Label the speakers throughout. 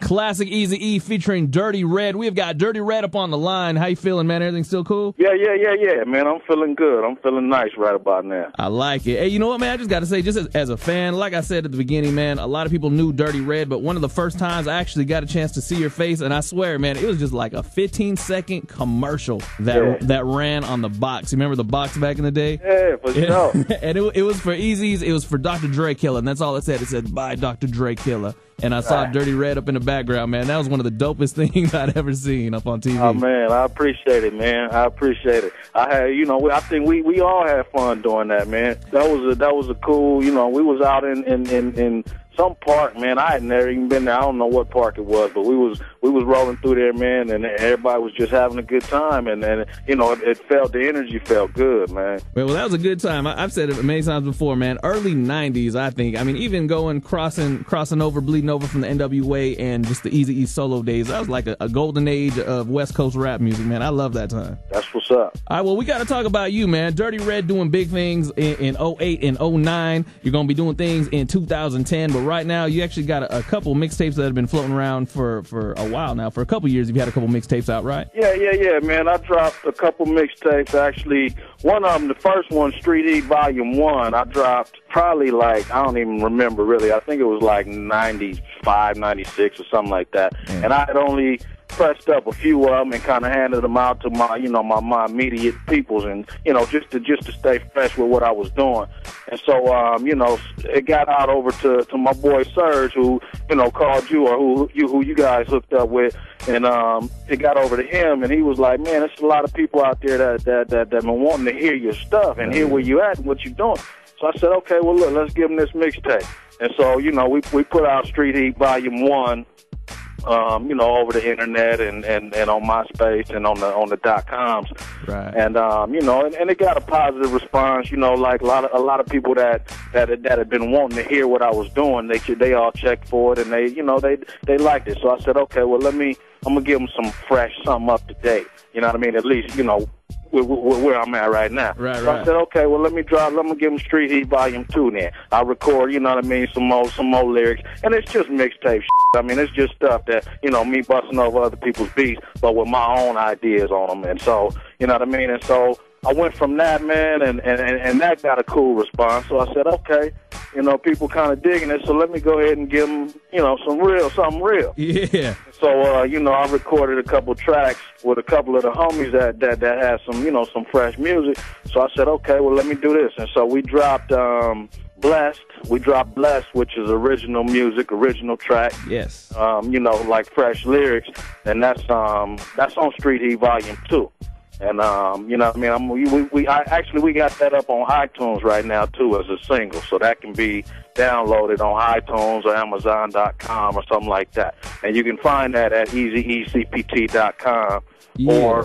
Speaker 1: Classic Eazy-E featuring Dirty Red. We've got Dirty Red up on the line. How you feeling, man? Everything still cool?
Speaker 2: Yeah, man. I'm feeling good. I'm feeling nice right about now.
Speaker 1: I like it. Hey, you know what, man? I just got to say, just as a fan, like I said at the beginning, man, a lot of people knew Dirty Red, but one of the first times I actually got a chance to see your face, and I swear, man, it was just like a 15-second commercial that ran on the box. You remember the box back in the day?
Speaker 2: Yeah, for sure.
Speaker 1: And it was for Eazy's. It was for Dr. Dre Killer, and that's all it said. It said, "Bye, Dr. Dre Killer." And I saw Dirty Red up in the background, man. That was one of the dopest things I'd ever seen up on TV.
Speaker 2: Oh, man, I appreciate it, man. I appreciate it. I think we all had fun doing that, man. That was a cool, we was out in some park, man. I had never even been there. I don't know what park it was, but we was rolling through there, man, and everybody was just having a good time, and the energy felt good, man.
Speaker 1: Well, that was a good time. I've said it many times before, man. Early '90s, I think. I mean, even crossing over, bleeding over from the NWA and just the Eazy-E solo days. That was like a golden age of West Coast rap music, man. I love that time.
Speaker 2: That's what's up.
Speaker 1: All right, well, we got to talk about you, man. Dirty Red doing big things in 08 and 09. You're going to be doing things in 2010, but right now you actually got a couple mixtapes that have been floating around for a while now. For a couple years, you've had a couple mixtapes out, right?
Speaker 2: Yeah, man. I dropped a couple mixtapes, actually. One of them, the first one, Street Heat Volume 1, I dropped probably I don't even remember really. I think it was like 95, 96 or something like that. And I had only pressed up a few of them and kind of handed them out to my immediate peoples, and just to stay fresh with what I was doing. And so it got out over to my boy Serge, who called you, or who you guys hooked up with, and it got over to him, and he was like, man, there's a lot of people out there that been wanting to hear your stuff and hear where you at and what you're doing. So I said, okay, well look, let's give them this mixtape. And so we put out Street Heat Volume 1. Over the internet and on MySpace and on the .coms,
Speaker 1: right?
Speaker 2: And and it got a positive response. Like a lot of people that had been wanting to hear what I was doing. They all checked for it, and they liked it. So I said, okay, well I'm gonna give them something up to date. You know what I mean? At least where I'm at right now.
Speaker 1: Right.
Speaker 2: I said, okay, well let me give them Street Heat Volume 2 then. I'll record, some more lyrics. And it's just mixtape shit. I mean, it's just stuff that, me busting over other people's beats, but with my own ideas on them. And so, you know what I mean? And so I went from that, man, and that got a cool response. So I said, okay, people kind of digging it, so let me go ahead and give them, something real.
Speaker 1: Yeah.
Speaker 2: So, I recorded a couple tracks with a couple of the homies that had some fresh music. So I said, okay, well, let me do this. And so we dropped Blessed. We dropped Blessed, which is original music, original track.
Speaker 1: Yes.
Speaker 2: Like fresh lyrics. And that's on Street Heat Volume 2. And, we got that up on iTunes right now, too, as a single. So that can be downloaded on iTunes or Amazon.com or something like that. And you can find that at eazy-e-cpt.com.
Speaker 1: Yeah.
Speaker 2: Or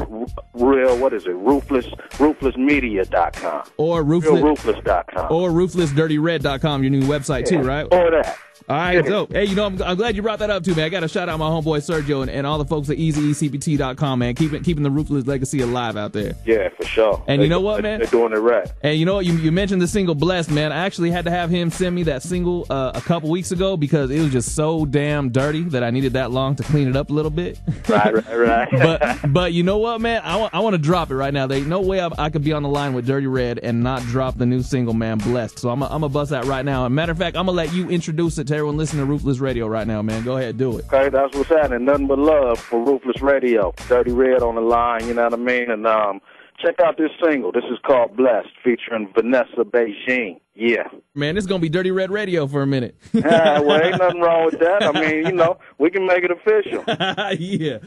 Speaker 2: ruthlessmedia.com.
Speaker 1: Or
Speaker 2: Ruthless.com.
Speaker 1: Or ruthlessdirtyred.com, your new website too, right?
Speaker 2: Or that.
Speaker 1: All right, dope. Hey, I'm glad you brought that up too, man. I got to shout out my homeboy Sergio and all the folks at eazy-e-cpt.com, man. Keeping the Ruthless legacy alive out there.
Speaker 2: Yeah, for sure.
Speaker 1: And you know what, man?
Speaker 2: They're doing it right.
Speaker 1: And you know what? You mentioned the single Blessed, man. I actually had to have him send me that single a couple weeks ago because it was just so damn dirty that I needed that long to clean it up a little bit.
Speaker 2: Right.
Speaker 1: But you know what, man? I want to drop it right now. There ain't no way I could be on the line with Dirty Red and not drop the new single, man, Blessed. So I'm going to bust that right now. As a matter of fact, I'm going to let you introduce it to everyone listening to Ruthless Radio right now, man. Go ahead, do it.
Speaker 2: Okay, that's what's happening. Nothing but love for Ruthless Radio. Dirty Red on the line, you know what I mean? And check out this single. This is called Blessed, featuring Vanessa Beijing. Yeah.
Speaker 1: Man, this is going to be Dirty Red Radio for a minute.
Speaker 2: Well, ain't nothing wrong with that. I mean, we can make it official.
Speaker 1: Yeah.